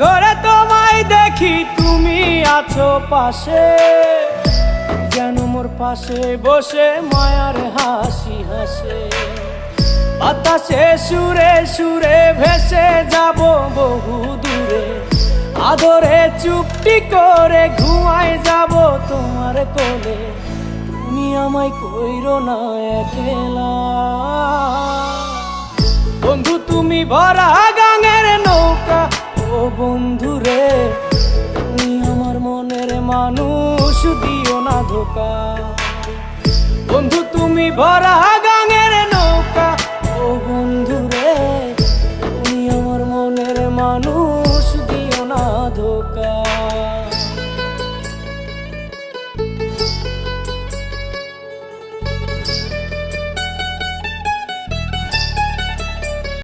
ঘরে তোমায় দেখি তুমি আছো পাশে, যেন মোর পাশে বসে মায়ার হাসি হাসে। বাতাসে সুরে সুরে ভেসে যাব বহু দূরে, আদরে চুপটি করে ঘুমায় যাব তোমার কোলে। তুমি আমায় কইরো না একলা বন্ধু, তুমি ভরা গাঙের নৌকা। ও বন্ধু রে, তুমি আমার মনের মানুষ, দিও না ধোকা। বন্ধু তুমি ভরা গাঙের নৌকা, ও বন্ধু রে।